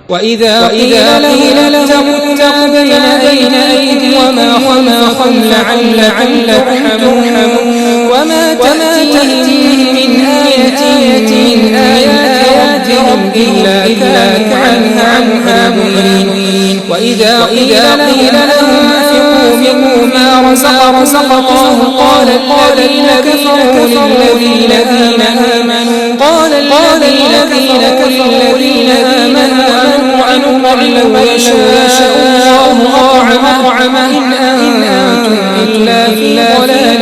وإذا قيل لهم اتقوا بين أيديكم وما خلفكم لعلكم ترحمون وما تأتيهم من آية من آيات ربهم إلا كانوا عنها معرضين وإذا قيل لهم أنفقوا مما رزق الله قال الذين كفروا للذين آمنوا لو يشاء الله أطعمهم إن أنتم إلا في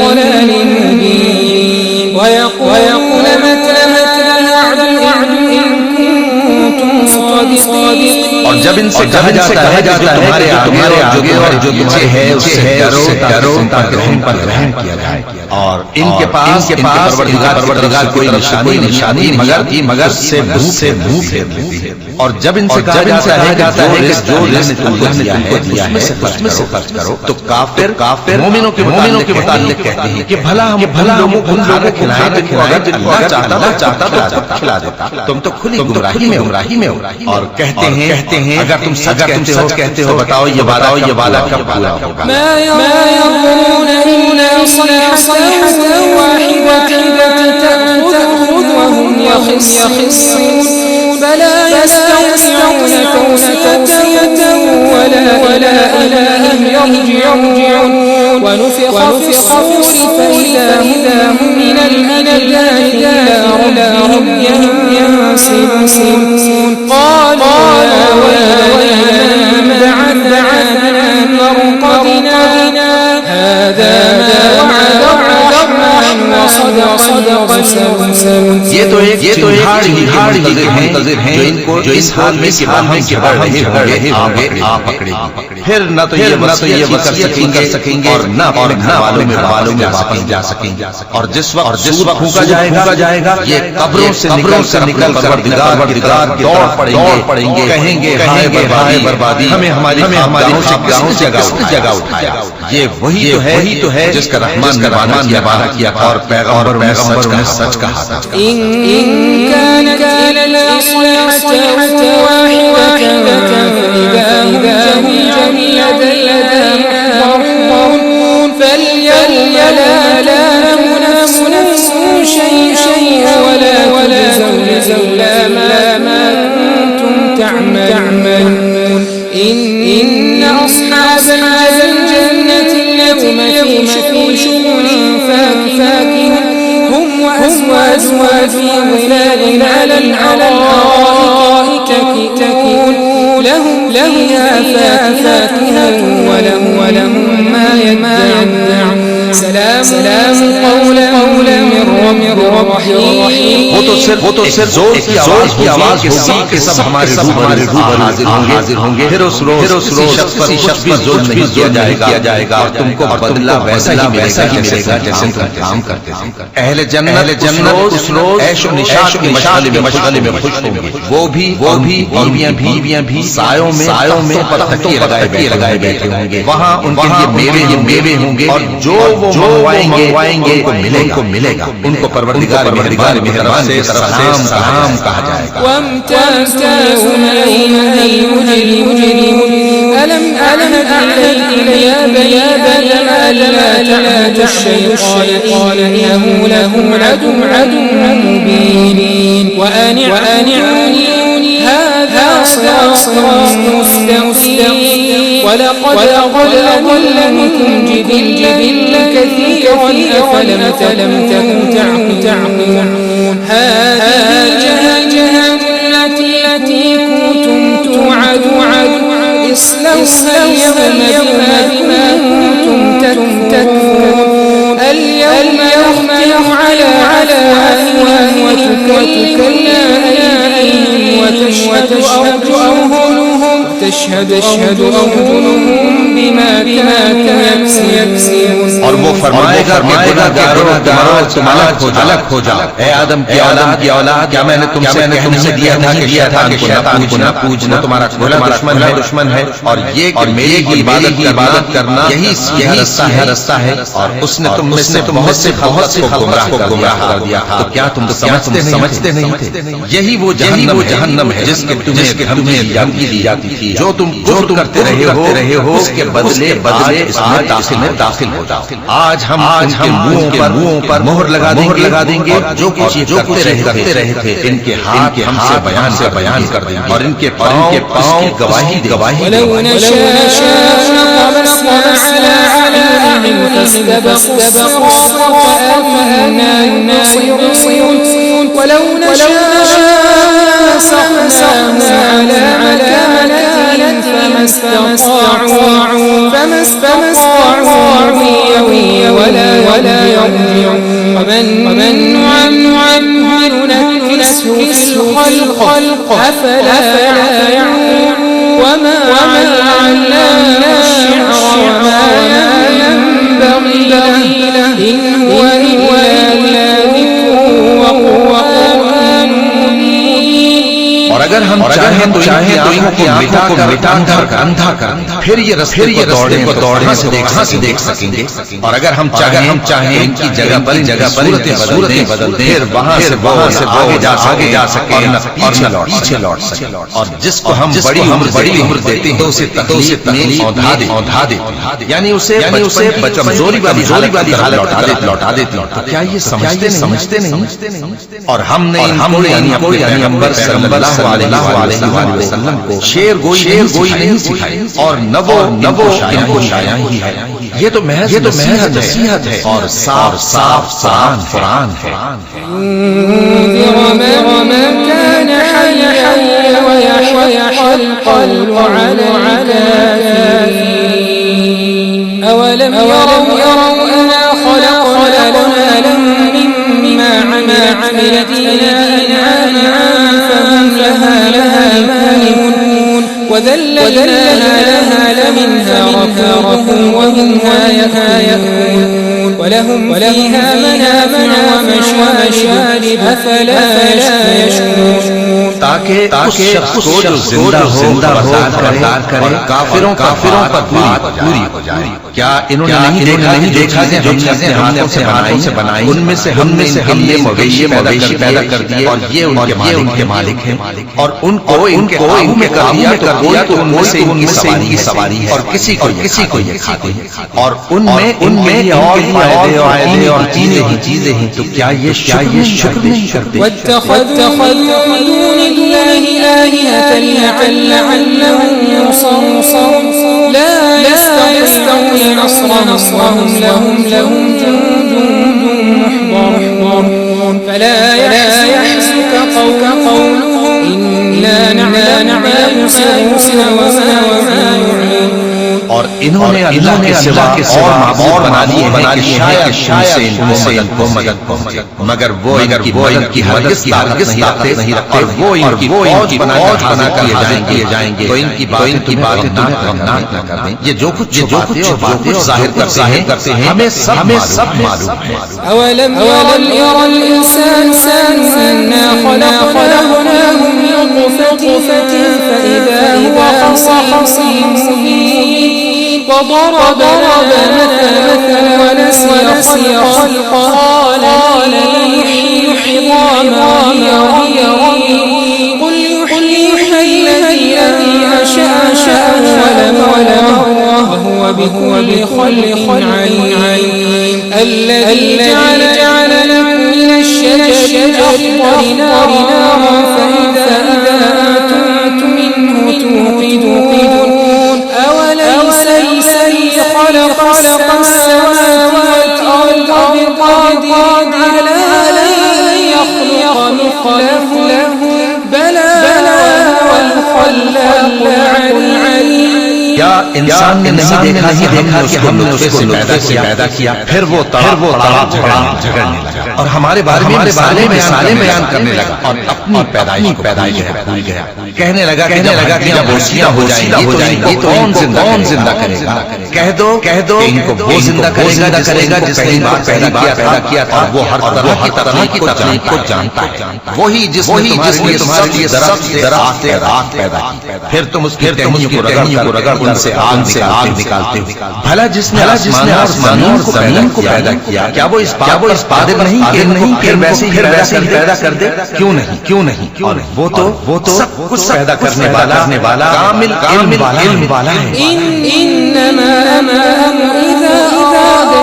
ضلال مبين ويقول متى الوعد إن كنتم صادقين और जब इनसे कहा जाता है जो तुम्हारे आगे और जो पीछे है उससे डरो ताकि उन पर रहम किया जाए और इनके पास परवरदिगार कोई निशानी मगर से मुंह फेर लेती है। और जब इनसे कहा जाता है कि जो रिज़्क़ तुमको दिया है उसमें से खर्च करो तो काफिर मोमिनों के मुताल्लिक कहते हैं कि भला हम लोगों को खिलाएं तो अगर अल्लाह चाहता तो खिला देता। तुम तो खुली गुमराही में हो। और कहते हैं अगर तुम सच कहते हो बताओ ये वादा कब पूरा होगा। وهم يخصون فلا يستطيعون توصية ولا إليهم يرجعون ونفخ في الصور فإذا هم من الأجداث إلى ربهم ينسلون قالوا يا ويلنا من بعثنا من مرقدنا هذا ما وعد الرحمن وصدق المرسلون। ये तो एक मुंतज़िर हैं जो इस हाल में कि बाहर रहे होंगे आ पकड़ेगी। फिर न तो ये कर सकेंगे और न अपने घर वालों में वापस जा सकेंगे। और जिस वक्त फूंका जाएगा ये कब्रों से निकल कर परवरदिगार की दौड़ पड़ेंगे कहेंगे हाय बर्बादी हमें हमारी गांव से जगह उठाया। ये वही तो है जिसका रहमान ने वादा किया और पैगंबर ने सच कहा था। إن كانت الإصلاحة واحدة فإذا هم جميعا لدينا محضرون فاليوم لا نفس شيئا ولا تجزون ما كنتم تعملون إن أصحاب الجنة اليوم في شغل فاكهون هم وأزواج في ظلال على الأرائك تكون لهم فيها فاكهة ولهم ما يدعون سلام قولا من رب رحيم। वो तो सिर्फ जोर की आवाज होगी कि सब हमारे रूबरू हाजिर होंगे। फिर उस रोज किसी शख्स भी जुल्म नहीं किया जाएगा और तुमको बदला वैसा ही मिलेगा जैसे तुम काम करते थे। अहले जन्नत उस रोज ऐशो निशात की मशगले में खुश होंगे। वो भी बीवियां भी सायों में तकिए लगाए बैठे होंगे। वहाँ उनके लिए मेवे होंगे और जो वो मंगवाएंगे उनको मिलेगा। उनको परवरदिगार मेहरबान से सलाम कहा जाएगा। ألم أعهد إليكم يا بني آدم ألا الشيطان إنه لكم عدو مبين وأن اعبدوني هذا صراط مستقيم ولقد أضل منكم جبلا كثيرا أفلم تكونوا تعقلون هذه جهنم التي كنتم توعدون اصلوها اليوم بما كنتم تكفرون اليوم نختم على أفواههم وتكلمنا أيديهم وتشهد أرجلهم بما كانوا يكسبون और वो फरमाएगा तुम्हारा अलग हो जाओ। ए आदम की औलाद, क्या मैंने तुमसे दिया था कि शैतान को ना पूजना, तुम्हारा दुश्मन है और ये कि मेरी इबादत करना यही रास्ता है और उसने तुम में से बहुत से गुमराह कर दिया था। तो क्या तुम समझते नहीं थे? यही वो जहन्नम है जिसके तुम्हें दी जाती थी। जो तुम करते रहे हो उसके बदले इसमें दाखिल हो जाओ। आज हम मुंहों पर मोहर लगा देंगे और जो कुछ करते रहे थे इनके हाथ हमसे बयान कर देंगे और इनके पांव गवाही ولو نشاء مسخناهم على مكانتهم فما استطاعوا ولا يرجعون ومن نعمره ننكسه في الخلق أفلا يعقلون وما علمنا الشعر وما ينبغي له إن هو إلا ذكر وقرآن مبين। और अगर हम चाहें तो इनकी आंखों को अंधा कर फिर ये रस्ते को दौड़े से देख सकेंगे। और अगर हम चाहें इनकी जगह पर सूरतें बदल दें फिर वहां से आगे जा सके और पीछे लौट सके। और जिसको हम बड़ी उम्र देते हैं तो उसे तकलीफ में औंधा दे, यानी उसे कमजोरी वाली हालत लौटा देते। तो क्या ये समझते नहीं? और हमने कोई पैगंबर सल्लल्लाहु अलैहि वसल्लम को शेर गोई नहीं सिखाई और नबो इनको शाया ही है। ये तो महज नसीहत है और साफ कुरान है। وما كان حيا ويحق القول على الكافرين أولم يروا أنا خلقنا لهم مما عملت أيدينا فهم لها مالكون وذللناها لمنها ركوبكم وهم يأكلون ولهم فيها منافع ومشارب أفلا يشكرون। ताकि उस शख्स को जो जिंदा हो करे और काफिरों पर पूरी हो जाए। क्या इन्होंने नहीं देखा कि जो चीजें हाथों से बनाई उनमें से हमने मवेशी पैदा कर दिए और ये उनके मालिक हैं और उनको इनके काबू में कर दिया तो उनमें से इनकी सवारी है और किसी को ये खाते हैं और उनमें और चीजें हैं। तो क्या ये शुक्र नहीं करते? لعلهم ينصرون لا يستطيعون نصرهم لهم جند محضرون فلا يحزنك قولهم إنا نعلم ما يسرون وما يعلنون। और इन्होंने अल्लाह के सिवा और माबूद बना लिए हैं कि शायद इनको मदद पहुंचे, मगर वो इनकी मदद की हरगिज़ ताकत नहीं रखते और वो इनकी फौज बनाकर किए जाएंगे। तो इनकी बातें तुम्हें गमनाक न कर दें। ये जो कुछ बातें जाहिर करते हैं हमें सब मालूम है। अवलम यरा الإنسان أنا خلقناه من نطفة فإذا هو خصيم مبين وضرب مثلا ونسي خلقه قال يحيي العظام وهي رميم قل يحييها الذي أنشأها أول مرة وهو بكل خلق عليم الذي جعل لكم من الشجر الأخضر نارا فإذا أنتم منه توقدون أوليس الذي خلق السماوات والأرض بقادر على أن يخلق مثلهم بلى والخلاق العليم। क्या इंसान ने नहीं देखा कि हमने उसको नुतफे से पैदा किया, फिर वो तड़प झगड़ने लगा और हमारे बारे में साले बयान करने लगा और अपनी पैदाइश भूल गया। कहने लगा कि जब वसीला हो जाएगी तो कौन जिंदा करेगा? कह दो इनको वो जिंदा करेगा जिसने पहली बार पैदा किया था। वो हर तरह की तकनीक को जानता है, वही जिसने तुम्हारे लिए दरख्त से राख पैदा की, फिर तुम उसकी टहनियों को रगड़ उनसे आग निकालते हो। भला जिसने आसमानों को पैदा किया, क्या वो इस कादिर नहीं फिर वैसे ही पैदा कर दे? क्यों नहीं? और वो तो सब कुछ पैदा करने वाला कामिल इल्म वाला है। इन्नमा अमरुहु इज़ा अरादा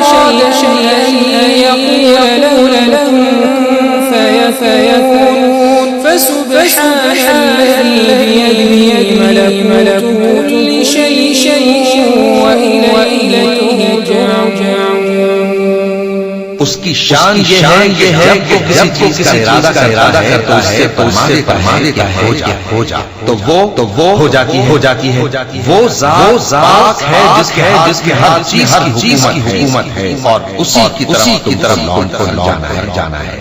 शैअन यक़ूल लहु फयकून फसुब्हानल्लज़ी बियदिही मलकुतु कुल्ली शैइन वइलैहि तुरजऊन। उसकी शान ये है जब वो किसी चीज का इरादा करता है तो उससे फरमा देता है हो जा, तो वो हो जाती है। वो ज़ात है जिसके हर चीज की हुकूमत है और उसी की तरफ तुमको लौट जाना है।